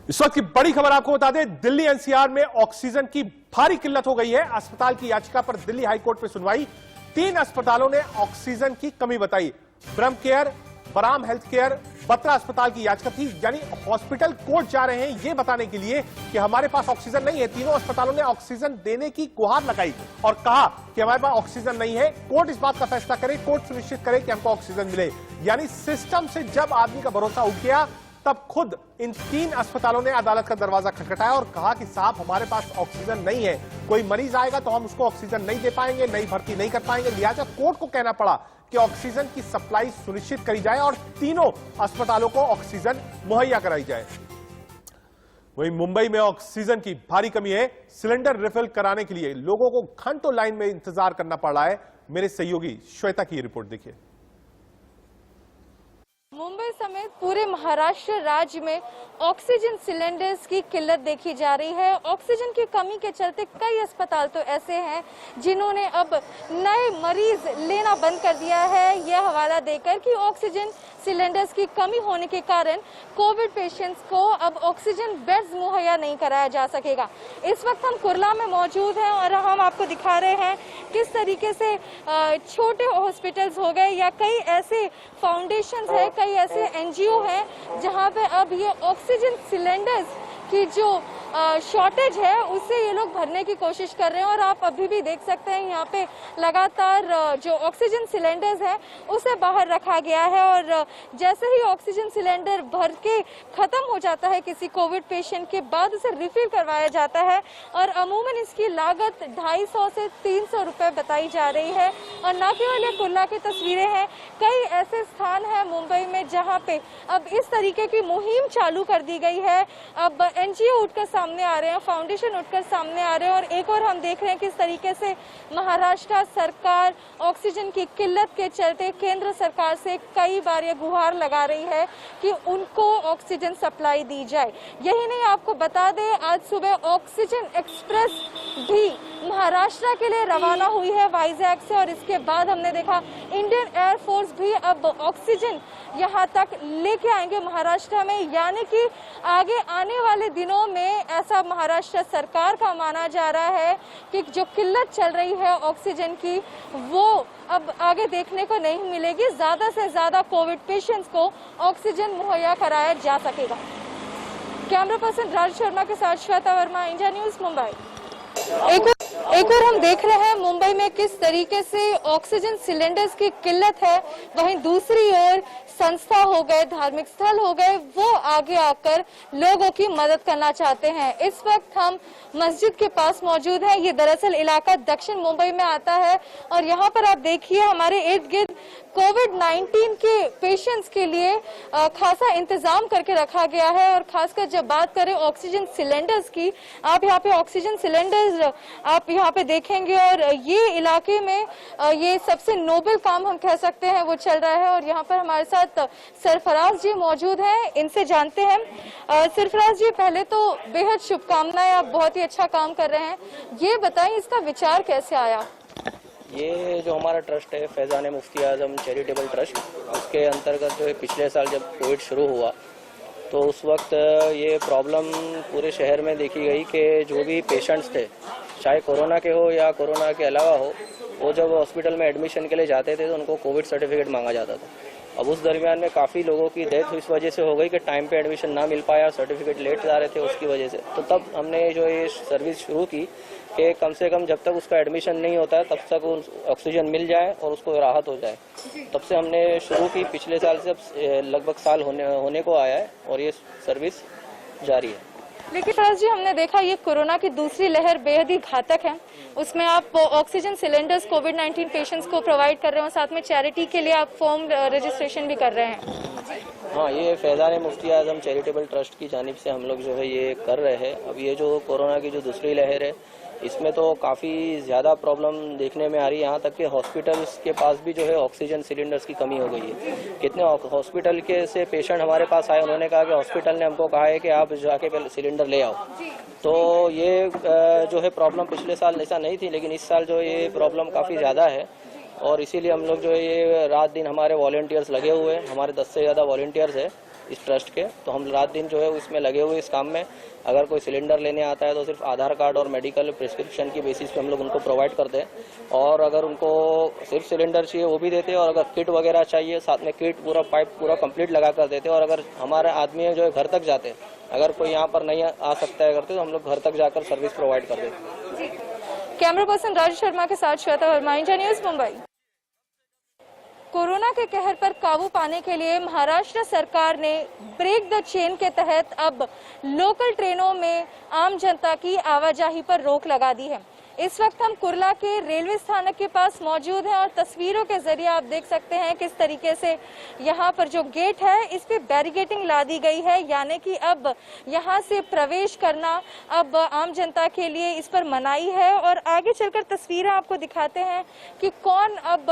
इस वक्त की बड़ी खबर आपको बता दें, दिल्ली एनसीआर में ऑक्सीजन की भारी किल्लत हो गई है। अस्पताल की याचिका पर दिल्ली हाईकोर्ट में सुनवाई। 3 अस्पतालों ने ऑक्सीजन की कमी बताई। ब्रह्म केयर, बराम हेल्थ केयर, बत्रा अस्पताल की याचिका थी। यानी हॉस्पिटल कोर्ट जा रहे हैं यह बताने के लिए कि हमारे पास ऑक्सीजन नहीं है। तीनों अस्पतालों ने ऑक्सीजन देने की गुहार लगाई और कहा कि हमारे पास ऑक्सीजन नहीं है, कोर्ट इस बात का फैसला करे, कोर्ट सुनिश्चित करे कि हमको ऑक्सीजन मिले। यानी सिस्टम से जब आदमी का भरोसा उठ गया तब खुद इन 3 अस्पतालों ने अदालत का दरवाजा खटखटाया और कहा कि साहब हमारे पास ऑक्सीजन नहीं है, कोई मरीज आएगा तो हम उसको ऑक्सीजन नहीं दे पाएंगे, नई भर्ती नहीं कर पाएंगे। लिहाजा कोर्ट को कहना पड़ा कि ऑक्सीजन की सप्लाई सुनिश्चित करी जाए और तीनों अस्पतालों को ऑक्सीजन मुहैया कराई जाए। वहीं मुंबई में ऑक्सीजन की भारी कमी है। सिलेंडर रिफिल कराने के लिए लोगों को घंटों लाइन में इंतजार करना पड़ रहा है। मेरे सहयोगी श्वेता की रिपोर्ट देखिए। मुंबई समेत पूरे महाराष्ट्र राज्य में ऑक्सीजन सिलेंडर्स की किल्लत देखी जा रही है। ऑक्सीजन की कमी के चलते कई अस्पताल तो ऐसे हैं जिन्होंने अब नए मरीज लेना बंद कर दिया है, यह हवाला देकर कि ऑक्सीजन सिलेंडर्स की कमी होने के कारण कोविड पेशेंट्स को अब ऑक्सीजन बेड्स मुहैया नहीं कराया जा सकेगा। इस वक्त हम कुर्ला में मौजूद हैं और हम आपको दिखा रहे हैं किस तरीके से छोटे हॉस्पिटल्स हो गए या कई ऐसे फाउंडेशंस है, कई ऐसे एनजीओ हैं जहां पे अब ये ऑक्सीजन सिलेंडर्स की जो शॉर्टेज है उससे ये लोग भरने की कोशिश कर रहे हैं। और आप अभी भी देख सकते हैं यहाँ पे लगातार जो ऑक्सीजन सिलेंडर्स है उसे बाहर रखा गया है और जैसे ही ऑक्सीजन सिलेंडर भर के खत्म हो जाता है किसी कोविड पेशेंट के बाद उसे रिफिल करवाया जाता है और अमूमन इसकी लागत 250 से 300 रुपए बताई जा रही है। और न केवल ये कुर्ला की तस्वीरें हैं, कई ऐसे स्थान हैं मुंबई में जहाँ पे अब इस तरीके की मुहिम चालू कर दी गई है। अब एनजीओ उठकर सामने आ रहे हैं, फाउंडेशन उठकर सामने आ रहे हैं और एक और हम देख रहे हैं किस तरीके से महाराष्ट्र सरकार ऑक्सीजन की किल्लत के चलते केंद्र सरकार से कई बार ये गुहार लगा रही है कि उनको ऑक्सीजन सप्लाई दी जाए। यही नहीं, आपको बता दें आज सुबह ऑक्सीजन एक्सप्रेस भी महाराष्ट्र के लिए रवाना हुई है वाइजैक से और इसके बाद हमने देखा इंडियन एयरफोर्स भी अब ऑक्सीजन यहाँ तक लेके आएंगे महाराष्ट्र में। यानी कि आगे आने वाले दिनों में ऐसा महाराष्ट्र सरकार का माना जा रहा है कि जो किल्लत चल रही है ऑक्सीजन की वो अब आगे देखने को नहीं मिलेगी। ज्यादा से ज्यादा कोविड पेशेंट्स को ऑक्सीजन मुहैया कराया जा सकेगा। कैमरा पर्सन राज शर्मा के साथ श्वेता वर्मा, इंडिया न्यूज, मुंबई। एक और हम देख रहे हैं मुंबई में किस तरीके से ऑक्सीजन सिलेंडर्स की किल्लत है, वहीं दूसरी ओर संस्था हो गए, धार्मिक स्थल हो गए, वो आगे आकर लोगों की मदद करना चाहते हैं। इस वक्त हम मस्जिद के पास मौजूद हैं। ये दरअसल इलाका दक्षिण मुंबई में आता है और यहाँ पर आप देखिए हमारे इर्द गिर्द कोविड-19 के पेशेंट्स के लिए खासा इंतजाम करके रखा गया है। और खासकर जब बात करें ऑक्सीजन सिलेंडर्स की, आप यहाँ पे ऑक्सीजन सिलेंडर्स आप यहाँ पे देखेंगे और ये इलाके में ये सबसे नोबल काम हम कह सकते हैं वो चल रहा है। और यहाँ पर हमारे साथ सरफराज जी मौजूद हैं, इनसे जानते हैं। सरफराज जी, पहले तो बेहद शुभकामनाएं, आप बहुत ही अच्छा काम कर रहे हैं। ये बताएं इसका विचार कैसे आया? ये जो हमारा ट्रस्ट है फैजान मुफ्ती आजम चैरिटेबल ट्रस्ट, उसके अंतर्गत जो है पिछले साल जब कोविड शुरू हुआ तो उस वक्त ये प्रॉब्लम पूरे शहर में देखी गई कि जो भी पेशेंट्स थे, चाहे कोरोना के हो या कोरोना के अलावा हो, वो जब हॉस्पिटल में एडमिशन के लिए जाते थे तो उनको कोविड सर्टिफिकेट मांगा जाता था। अब उस दरमियान में काफ़ी लोगों की डेथ इस वजह से हो गई कि टाइम पे एडमिशन ना मिल पाया, सर्टिफिकेट लेट जा रहे थे उसकी वजह से। तो तब हमने जो ये सर्विस शुरू की कि कम से कम जब तक उसका एडमिशन नहीं होता है तब तक ऑक्सीजन मिल जाए और उसको राहत हो जाए। तब से हमने शुरू की, पिछले साल से लगभग साल होने को आया है और ये सर्विस जारी है। लेकिन फराज जी, हमने देखा ये कोरोना की दूसरी लहर बेहद ही घातक है, उसमें आप ऑक्सीजन सिलेंडर्स कोविड-19 पेशेंट्स को प्रोवाइड कर रहे हो, साथ में चैरिटी के लिए आप फॉर्म रजिस्ट्रेशन भी कर रहे हैं। हाँ, ये फैजान मुफ्ती आजम चैरिटेबल ट्रस्ट की जानिब से हम लोग जो है ये कर रहे हैं। अब ये जो कोरोना की जो दूसरी लहर है इसमें तो काफ़ी ज़्यादा प्रॉब्लम देखने में आ रही है, यहाँ तक कि हॉस्पिटल्स के पास भी जो है ऑक्सीजन सिलेंडर्स की कमी हो गई है। कितने हॉस्पिटल के से पेशेंट हमारे पास आए, उन्होंने कहा कि हॉस्पिटल ने हमको कहा है कि आप जाके पहले सिलेंडर ले आओ। तो ये जो है प्रॉब्लम पिछले साल ऐसा नहीं थी, लेकिन इस साल जो ये प्रॉब्लम काफ़ी ज़्यादा है और इसीलिए हम लोग जो है ये रात दिन हमारे वॉलंटियर्स लगे हुए हैं, हमारे 10 से ज़्यादा वॉलंटियर्स है इस ट्रस्ट के, तो हम रात दिन जो है इसमें लगे हुए इस काम में। अगर कोई सिलेंडर लेने आता है तो सिर्फ आधार कार्ड और मेडिकल प्रिस्क्रिप्शन की बेसिस पे हम लोग उनको प्रोवाइड करते हैं, और अगर उनको सिर्फ सिलेंडर चाहिए वो भी देते हैं, और अगर किट वगैरह चाहिए साथ में किट पूरा पाइप पूरा कंप्लीट लगा कर देते हैं। और अगर हमारे आदमी जो है घर तक जाते हैं, अगर कोई यहाँ पर नहीं आ सकता है करते तो हम लोग घर तक जाकर सर्विस प्रोवाइड कर देते हैं। कैमरा पर्सन राजू शर्मा के साथ Shweta Verma, India news, Mumbai. Corona के कहर पर काबू पाने के लिए महाराष्ट्र सरकार ने ब्रेक द चेन के तहत अब लोकल ट्रेनों में आम जनता की आवाजाही पर रोक लगा दी है। इस वक्त हम कुर्ला के रेलवे स्थानक के पास मौजूद हैं और तस्वीरों के जरिए आप देख सकते हैं किस तरीके से यहाँ पर जो गेट है इस पे बैरिकेडिंग ला दी गई है, यानी कि अब यहाँ से प्रवेश करना अब आम जनता के लिए इस पर मनाही है। और आगे चलकर तस्वीरें आपको दिखाते हैं कि कौन अब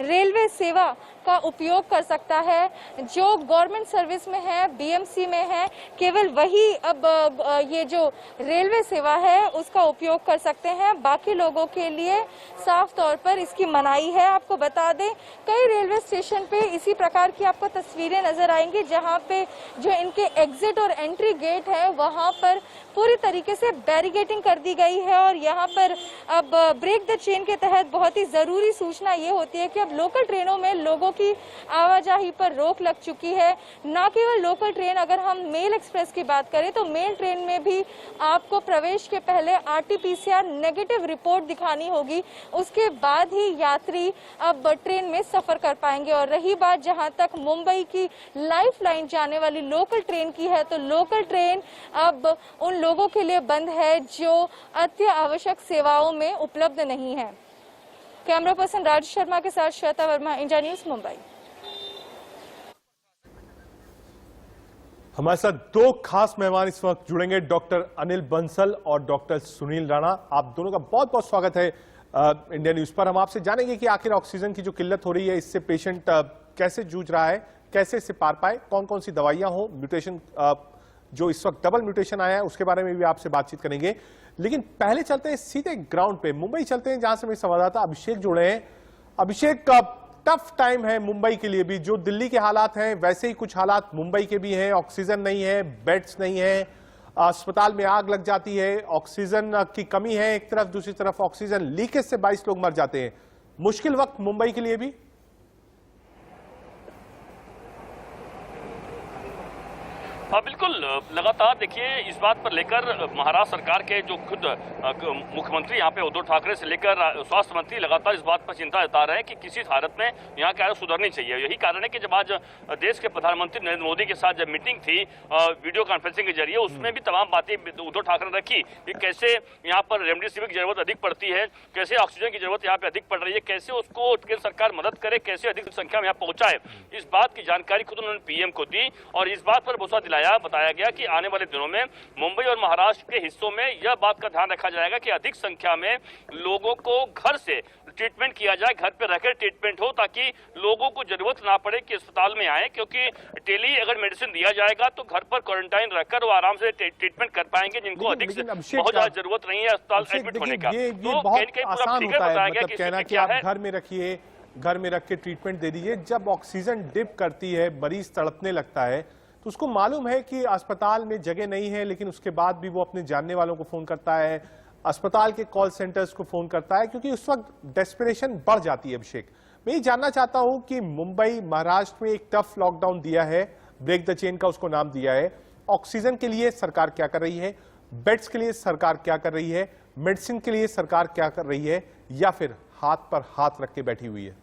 रेलवे सेवा का उपयोग कर सकता है। जो गवर्नमेंट सर्विस में है, बीएमसी में है, केवल वही अब ये जो रेलवे सेवा है उसका उपयोग कर सकते हैं। बाकी लोगों के लिए साफ तौर पर इसकी मनाही है। आपको बता दें कई रेलवे स्टेशन पे इसी प्रकार की आपको तस्वीरें नजर आएंगी, जहां पे जो इनके एग्जिट और एंट्री गेट है वहां पर पूरी तरीके से बैरिकेडिंग कर दी गई है। और यहाँ पर अब ब्रेक द चेन के तहत बहुत ही जरूरी सूचना ये होती है कि अब लोकल ट्रेनों में लोगों की आवाजाही पर रोक लग चुकी है। न केवल लोकल ट्रेन, अगर हम मेल एक्सप्रेस की बात करें तो मेल ट्रेन में भी आपको प्रवेश के पहले RT-PCR नेगेटिव रिपोर्ट दिखानी होगी, उसके बाद ही यात्री अब ट्रेन में सफर कर पाएंगे। और रही बात जहां तक मुंबई की लाइफलाइन जाने वाली लोकल ट्रेन की है, तो लोकल ट्रेन अब उन लोगों के लिए बंद है जो अति आवश्यक सेवाओं में उपलब्ध नहीं है। कैमरा पर्सन राजू शर्मा के साथ श्वेता वर्मा, इंडिया न्यूज, मुंबई। हमारे साथ दो खास मेहमान इस वक्त जुड़ेंगे, डॉक्टर अनिल बंसल और डॉक्टर सुनील राणा। आप दोनों का बहुत बहुत स्वागत है इंडिया न्यूज पर। हम आपसे जानेंगे कि आखिर ऑक्सीजन की जो किल्लत हो रही है इससे पेशेंट कैसे जूझ रहा है, कैसे इससे पार पाए, कौन कौन सी दवाइयां हो, म्यूटेशन जो इस वक्त डबल म्यूटेशन आया है उसके बारे में भी आपसे बातचीत करेंगे। लेकिन पहले चलते हैं सीधे ग्राउंड पे, मुंबई चलते हैं जहां से मेरे संवाददाता अभिषेक जुड़े हैं। अभिषेक, टफ टाइम है मुंबई के लिए भी, जो दिल्ली के हालात हैं वैसे ही कुछ हालात मुंबई के भी हैं। ऑक्सीजन नहीं है, बेड्स नहीं है, अस्पताल में आग लग जाती है, ऑक्सीजन की कमी है एक तरफ, दूसरी तरफ ऑक्सीजन लीकेज से 22 लोग मर जाते हैं। मुश्किल वक्त मुंबई के लिए भी। हाँ बिल्कुल, लगातार देखिए इस बात पर लेकर महाराष्ट्र सरकार के जो खुद मुख्यमंत्री यहाँ पे उद्धव ठाकरे से लेकर स्वास्थ्य मंत्री लगातार इस बात पर चिंता जता रहे हैं कि किसी हालत में यहाँ की हालत सुधरनी चाहिए। यही कारण है कि जब आज देश के प्रधानमंत्री नरेंद्र मोदी के साथ जब मीटिंग थी वीडियो कॉन्फ्रेंसिंग के जरिए, उसमें भी तमाम बातें उद्धव ठाकरे ने रखी कि कैसे यहाँ पर रेमडेसिविर की जरूरत अधिक पड़ती है, कैसे ऑक्सीजन की जरूरत यहाँ पे अधिक पड़ रही है, कैसे उसको केंद्र सरकार मदद करे, कैसे अधिक संख्या में यहाँ पहुंचाए। इस बात की जानकारी खुद उन्होंने पीएम को दी और इस बात पर भरोसा बताया गया कि आने वाले दिनों में मुंबई और महाराष्ट्र के हिस्सों में यह बात का ध्यान रखा जाएगा कि अधिक संख्या में लोगों को घर से ट्रीटमेंट किया जाए, घर पे रहकर ट्रीटमेंट हो, ताकि लोगों को जरूरत ना पड़े कि अस्पताल में आए, क्योंकि टेली अगर मेडिसिन दिया जाएगा तो घर पर क्वारंटाइन रहकर वो आराम से ट्रीटमेंट कर पाएंगे जिनको अधिक बहुत ज्यादा जरूरत नहीं है अस्पताल एडमिट होने का। ये बहुत आसान होता है, मतलब कहना कि आप घर में रखिए, घर में रख के ट्रीटमेंट दे दीजिए। जब ऑक्सीजन डिप करती है, मरीज तड़पने लगता है, तो उसको मालूम है कि अस्पताल में जगह नहीं है, लेकिन उसके बाद भी वो अपने जानने वालों को फोन करता है, अस्पताल के कॉल सेंटर्स को फोन करता है, क्योंकि उस वक्त डेस्परेशन बढ़ जाती है। अभिषेक, मैं ये जानना चाहता हूं कि मुंबई महाराष्ट्र में एक टफ लॉकडाउन दिया है, ब्रेक द चेन का उसको नाम दिया है। ऑक्सीजन के लिए सरकार क्या कर रही है, बेड्स के लिए सरकार क्या कर रही है, मेडिसिन के लिए सरकार क्या कर रही है, या फिर हाथ पर हाथ रख के बैठी हुई है?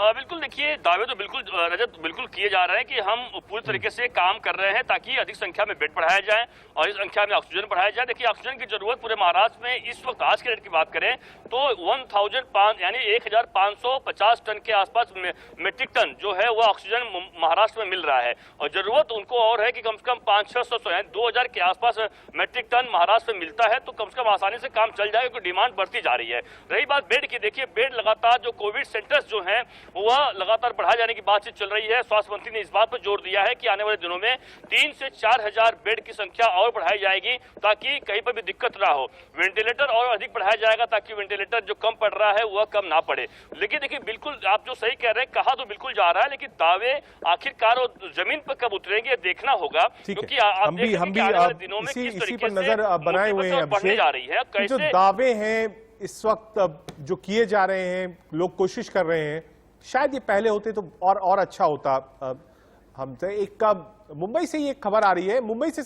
बिल्कुल, देखिए दावे तो बिल्कुल रजत बिल्कुल किए जा रहे हैं कि हम पूरी तरीके से काम कर रहे हैं ताकि अधिक संख्या में बेड बढ़ाया जाए और इस संख्या में ऑक्सीजन बढ़ाया जाए। देखिए ऑक्सीजन की जरूरत पूरे महाराष्ट्र में इस वक्त आज के रेट की बात करें तो 1500 यानी 1550 टन के आसपास मेट्रिक टन जो है वो ऑक्सीजन महाराष्ट्र में मिल रहा है, और जरूरत उनको और है कि कम से कम 500-600 यानी 2000 के आसपास मेट्रिक टन महाराष्ट्र में मिलता है, तो कम से कम आसानी से काम चल जाएगा क्योंकि डिमांड बढ़ती जा रही है। रही बात बेड की, देखिए बेड लगातार जो कोविड सेंटर्स जो हैं वह लगातार बढ़ाए जाने की बातचीत चल रही है। स्वास्थ्य मंत्री ने इस बात पर जोर दिया है कि आने वाले दिनों में 3 से 4 हजार बेड की संख्या और बढ़ाई जाएगी ताकि कहीं पर भी दिक्कत ना हो। वेंटिलेटर और अधिक बढ़ाया जाएगा ताकि वेंटिलेटर जो कम पड़ रहा है वह कम ना पड़े। लेकिन देखिए, बिल्कुल आप जो सही कह रहे हैं, कहा तो बिल्कुल जा रहा है, लेकिन दावे आखिरकार जमीन पर कब उतरेंगे देखना होगा, क्योंकि हम भी इसी पर नजर बनाए हुए हैं। बढ़ने जा रही है, जो दावे हैं इस वक्त जो किए जा रहे हैं, लोग कोशिश कर रहे हैं, शायद ये पहले होते तो और अच्छा होता। हम एक मुंबई से ये खबर आ रही है, मुंबई से